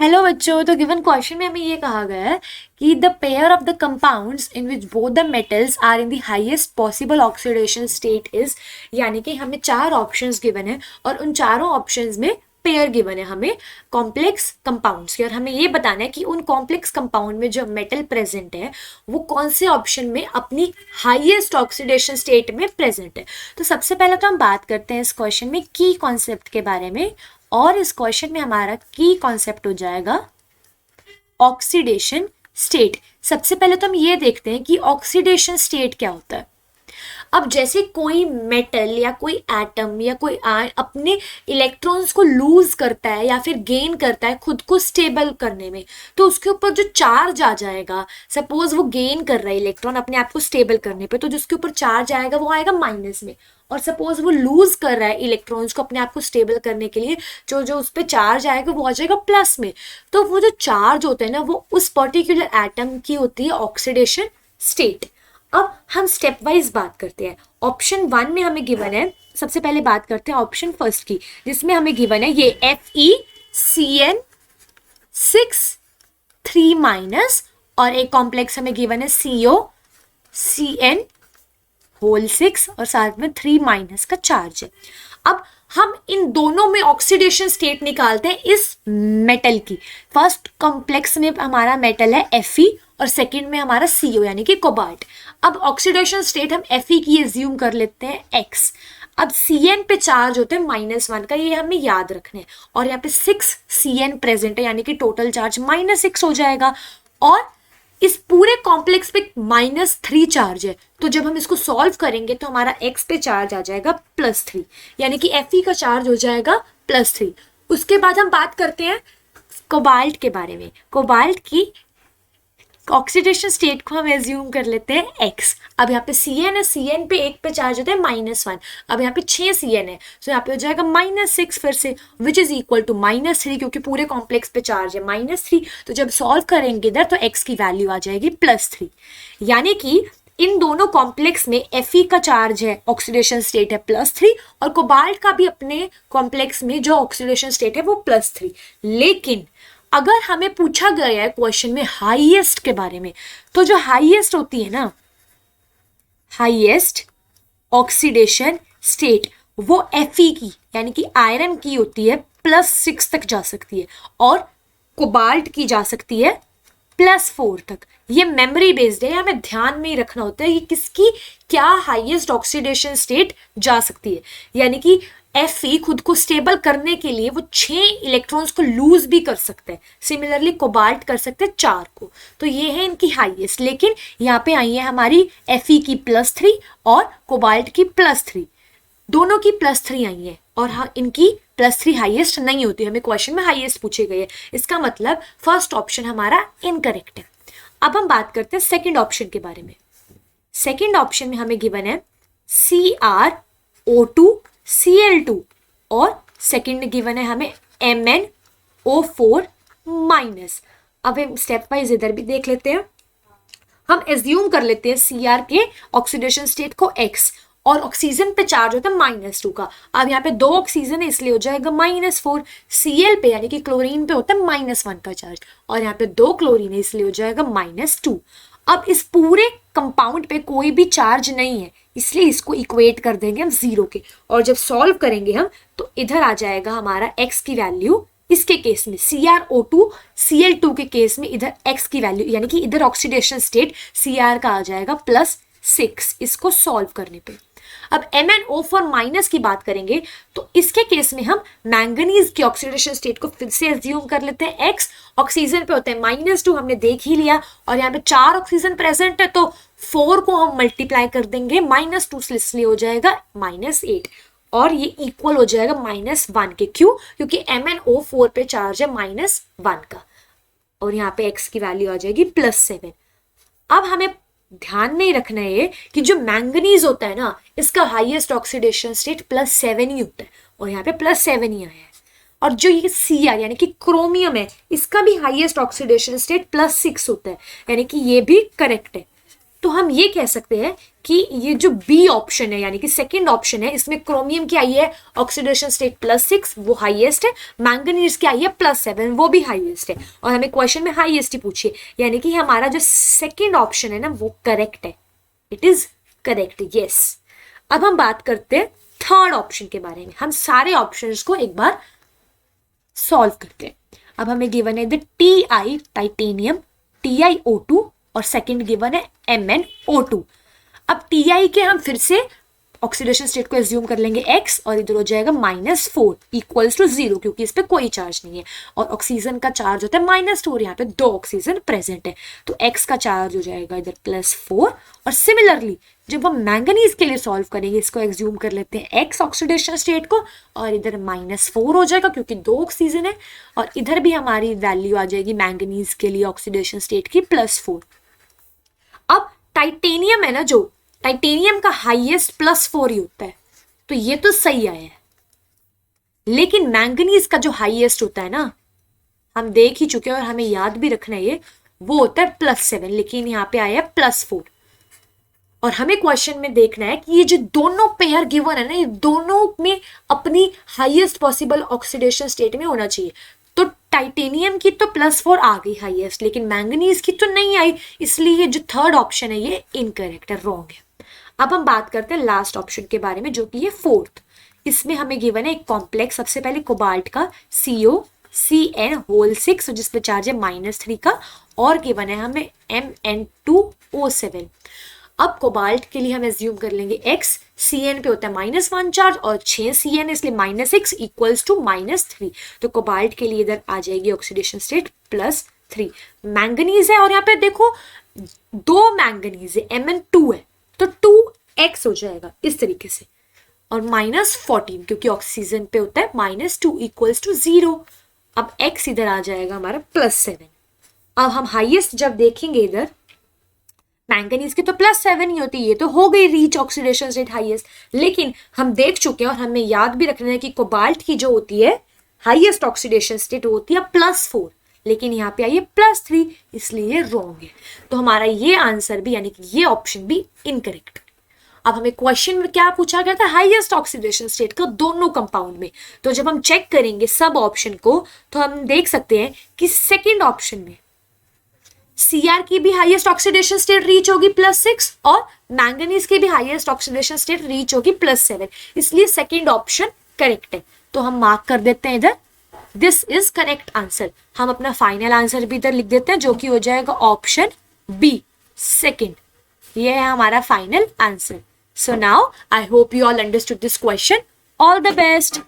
Hello बच्चों, तो given question में हमें ये कहा गया है कि the pair of the compounds in which both the metals are in the highest possible oxidation state is, यानी कि हमें चार ऑप्शंस गिवन है और उन चारों ऑप्शंस में पेयर गिवन है हमें कॉम्प्लेक्स कंपाउंड्स की, और हमें ये बताना है कि उन कॉम्प्लेक्स कंपाउंड में जो मेटल प्रेजेंट है वो कौन से ऑप्शन में अपनी हाईएस्ट ऑक्सीडेशन स्टेट में प्रेजेंट है। तो सबसे पहले तो हम बात करते हैं इस क्वेश्चन में की कॉन्सेप्ट के बारे में, और इस क्वेश्चन में हमारा की कॉन्सेप्ट हो जाएगा ऑक्सीडेशन स्टेट। सबसे पहले तो हम ये देखते हैं कि ऑक्सीडेशन स्टेट क्या होता है। अब जैसे कोई मेटल या कोई एटम या कोई आयन अपने इलेक्ट्रॉन्स को लूज करता है या फिर गेन करता है खुद को स्टेबल करने में, तो उसके ऊपर जो चार्ज आ जाएगा, सपोज वो गेन कर रहा है इलेक्ट्रॉन अपने आप को स्टेबल करने पे, तो जिसके ऊपर चार्ज आएगा वो आएगा माइनस में, और सपोज वो लूज कर रहा है इलेक्ट्रॉन्स को अपने आप को स्टेबल करने के लिए, जो जो उस पर चार्ज आएगा वो आ जाएगा प्लस में। तो वो जो चार्ज होते हैं ना, वो उस पर्टिकुलर एटम की होती है ऑक्सीडेशन स्टेट। अब हम स्टेप वाइज बात करते हैं। ऑप्शन 1 में हमें गिवन है, सबसे पहले बात करते हैं ऑप्शन फर्स्ट की, जिसमें हमें गिवन है ये FeCN6 3- और एक कॉम्प्लेक्स हमें गिवन है COCN6 और साथ में 3- का चार्ज है। अब हम इन दोनों में ऑक्सीडेशन स्टेट निकालते हैं इस मेटल की। फर्स्ट कॉम्प्लेक्स में हमारा मेटल है Fe और सेकंड में हमारा CO यानी कि कोबाल्ट। अब ऑक्सीडेशन स्टेट हम Fe की एज्यूम कर लेते हैं X। अब Cn पे चार्ज होते हैं -1 का, ये हमें याद रखना है, और यहाँ पे 6 Cn प्रेजेंट है यानी कि टोटल चार्ज -6 हो जाएगा, और इस पूरे कॉम्प्लेक्स पे -3 चार्ज है। तो जब हम इसको सॉल्व करेंगे तो हमारा X पे चार्ज आ जाएगा +3, यानी कि Fe का चार्ज हो जाएगा +3। उसके बाद हम बात करते हैं कोबाल्ट के बारे में। कोबाल्ट की ऑक्सीडेशन स्टेट को हम एज्यूम कर लेते हैं X। अब यहाँ पे Cn है, Cn पे 1 पे चार्ज होता है -1। अब यहाँ पे 6 Cn है, तो यहाँ पे हो जाएगा -6 फिर से, विच इज इक्वल टू -3, क्योंकि पूरे कॉम्प्लेक्स पे चार्ज है -3। तो जब सॉल्व करेंगे इधर तो X की वैल्यू आ जाएगी +3, यानी कि इन दोनों कॉम्प्लेक्स में Fe का चार्ज है, ऑक्सीडेशन स्टेट है +3, और कोबाल्ट का भी अपने कॉम्प्लेक्स में जो ऑक्सीडेशन स्टेट है वो +3। लेकिन अगर हमें पूछा गया है क्वेश्चन में हाईएस्ट के बारे में, तो जो हाईएस्ट होती है ना, हाईएस्ट ऑक्सीडेशन स्टेट, वो Fe की यानी कि आयरन की होती है +6 तक जा सकती है, और कोबाल्ट की जा सकती है +4 तक। ये मेमोरी बेस्ड है, हमें ध्यान में ही रखना होता है कि किसकी क्या हाईएस्ट ऑक्सीडेशन स्टेट जा सकती है। यानी कि Fe खुद को स्टेबल करने के लिए वो 6 इलेक्ट्रॉन्स को लूज भी कर सकते हैं, सिमिलरली कोबाल्ट कर सकते हैं 4 को। तो ये है इनकी हाईएस्ट, लेकिन यहाँ पे आई है हमारी Fe की +3 और कोबाल्ट की +3, दोनों की +3 आई है, और हाँ इनकी +3 हाईएस्ट नहीं होती। हमें क्वेश्चन में हाईएस्ट पूछे गए हैं, इसका मतलब फर्स्ट ऑप्शन हमारा इनकरेक्ट है। अब हम बात करते हैं सेकंड ऑप्शन के बारे में। सेकंड ऑप्शन में हमें गिवन है CrO2Cl2, और सेकंड में गिवन है हमें MnO4-। अब हम स्टेप वाइज इधर भी देख लेते हैं। हम एज्यूम कर लेते हैं Cr के ऑक्सीडेशन स्टेट को X, और ऑक्सीजन पे चार्ज होता है -2 का। अब यहाँ पे 2 ऑक्सीजन है इसलिए हो जाएगा -4। Cl पे यानी कि क्लोरीन पे होता है -1 का चार्ज, और यहाँ पे 2 क्लोरीन है इसलिए हो जाएगा -2। अब इस पूरे कंपाउंड पे कोई भी चार्ज नहीं है, इसलिए इसको इक्वेट कर देंगे हम 0 के, और जब सॉल्व करेंगे हम तो इधर आ जाएगा हमारा X की वैल्यू। इसके केस में CrO2Cl2 के केस में इधर X की वैल्यू, यानी कि इधर ऑक्सीडेशन स्टेट Cr का आ जाएगा +6 इसको सॉल्व करने पे। अब MnO4- की बात करेंगे तो इसके केस में हम मैंगनीज की ऑक्सीडेशन स्टेट को फिर से एज्यूम कर लेते हैं X। ऑक्सीजन पे होता है -2, हमने देख ही लिया, और यहाँ पे 4 ऑक्सीजन प्रेजेंट है तो 4 को हम मल्टीप्लाई कर देंगे -2 से, इसलिए हो जाएगा -8, और ये इक्वल हो जाएगा -1 के। क्यों? क्योंकि MnO4 पे चार्ज है -1 का, और यहाँ पे X की वैल्यू आ जाएगी +7। अब हमें ध्यान में ही रखना है कि जो मैंगनीज होता है ना, इसका हाईएस्ट ऑक्सीडेशन स्टेट +7 ही होता है, और यहाँ पे +7 ही आया है। और जो ये Cr यानी कि क्रोमियम है, इसका भी हाईएस्ट ऑक्सीडेशन स्टेट +6 होता है, यानी कि ये भी करेक्ट है। तो हम ये कह सकते हैं कि ये जो बी ऑप्शन है यानी कि सेकंड ऑप्शन है, इसमें क्रोमियम की आई है ऑक्सीडेशन स्टेट +6, वो हाईएस्ट है, मैंगनीज की आई है +7, वो भी हाईएस्ट है, और हमें क्वेश्चन में हाईएस्ट ही पूछिए, यानी कि हमारा जो सेकंड ऑप्शन है ना वो करेक्ट है, इट इज करेक्ट, यस। अब हम बात करते हैं थर्ड ऑप्शन के बारे में। हम सारे ऑप्शंस को एक बार सॉल्व करते हैं। अब हमें गिवन है Ti टाइटेनियम, TiO2 और सेकंड गिवन है MnO2। अब Ti के हम फिर से ऑक्सीडेशन स्टेट को एज्यूम कर लेंगे x, और इधर हो जाएगा -4 इक्वल्स टू 0, क्योंकि इस पे कोई चार्ज नहीं है, और ऑक्सीजन का चार्ज होता है -2, यहाँ पे 2 ऑक्सीजन प्रेजेंट है, तो x का चार्ज हो जाएगा इधर +4। और सिमिलरली जब हम मैंगनीज के लिए सॉल्व करेंगे, इसको एज्यूम कर लेते हैं x ऑक्सीडेशन स्टेट को, और इधर -4 हो जाएगा क्योंकि 2 ऑक्सीजन है, और इधर भी हमारी वैल्यू आ जाएगी मैंगनीज के लिए ऑक्सीडेशन स्टेट की +4। अब टाइटेनियम है ना, जो टाइटेनियम का हाईएस्ट +4 ही होता है, तो ये तो सही आया है, लेकिन मैंगनीज का जो हाईएस्ट होता है ना, हम देख ही चुके हैं और हमें याद भी रखना है ये, वो होता है +7, लेकिन यहाँ पे आया है +4। और हमें क्वेश्चन में देखना है कि ये जो दोनों पेयर गिवन है ना, ये दोनों में अपनी हाईएस्ट पॉसिबल ऑक्सीडेशन स्टेट में होना चाहिए। तो टाइटेनियम की तो +4 आ गई हाईएस्ट, लेकिन मैंगनीज की तो नहीं आई, इसलिए जो थर्ड ऑप्शन है ये इनकरेक्ट है, रॉन्ग है। अब हम बात करते हैं लास्ट ऑप्शन के बारे में, जो कि ये फोर्थ। इसमें हमें गिवन है एक कॉम्प्लेक्स, सबसे पहले कोबाल्ट का COCN6 जिस पे चार्ज है -3 का, और गिवन है हमें Mn2O7। अब कोबाल्ट के लिए हम एज्यूम कर लेंगे x, Cn पे होता है -1 चार्ज और 6 Cn, इसलिए -6 इक्वल्स टू -3, तो कोबाल्ट के लिए इधर आ जाएगी ऑक्सीडेशन स्टेट +3। मैंगनीज है और यहाँ पे देखो 2 मैंगनीज है, Mn2 है, तो 2x हो जाएगा इस तरीके से, और -14 क्योंकि ऑक्सीजन पे होता है -2 इक्वल्स टू 0। अब x इधर आ जाएगा हमारा +7। अब हम हाईएस्ट जब देखेंगे इधर, मैंगनीज की तो +7 ही होती है, तो हो गई रीच ऑक्सीडेशन स्टेट हाईएस्ट, लेकिन हम देख चुके हैं और हमें याद भी रखना है कि कोबाल्ट की जो होती है हाईएस्ट ऑक्सीडेशन स्टेट होती है +4, लेकिन यहाँ पे आई है +3, इसलिए ये रॉन्ग है। तो हमारा ये आंसर भी यानी कि ये ऑप्शन भी इनकरेक्ट। अब हमें क्वेश्चन में क्या पूछा गया था, हाईएस्ट ऑक्सीडेशन स्टेट का दोनों कंपाउंड में, तो जब हम चेक करेंगे सब ऑप्शन को, तो हम देख सकते हैं कि सेकेंड ऑप्शन में Cr की भी हाईएस्ट ऑक्सीडेशन स्टेट रीच होगी +6, और मैंगनीज की भी हाईएस्ट ऑक्सीडेशन स्टेट रीच होगी +7, इसलिए सेकेंड ऑप्शन करेक्ट है। तो हम मार्क कर देते हैं इधर, दिस इज करेक्ट आंसर। हम अपना फाइनल आंसर भी इधर लिख देते हैं, जो कि हो जाएगा ऑप्शन बी, सेकेंड। ये है हमारा final answer. So now I hope you all understood this question. All the best.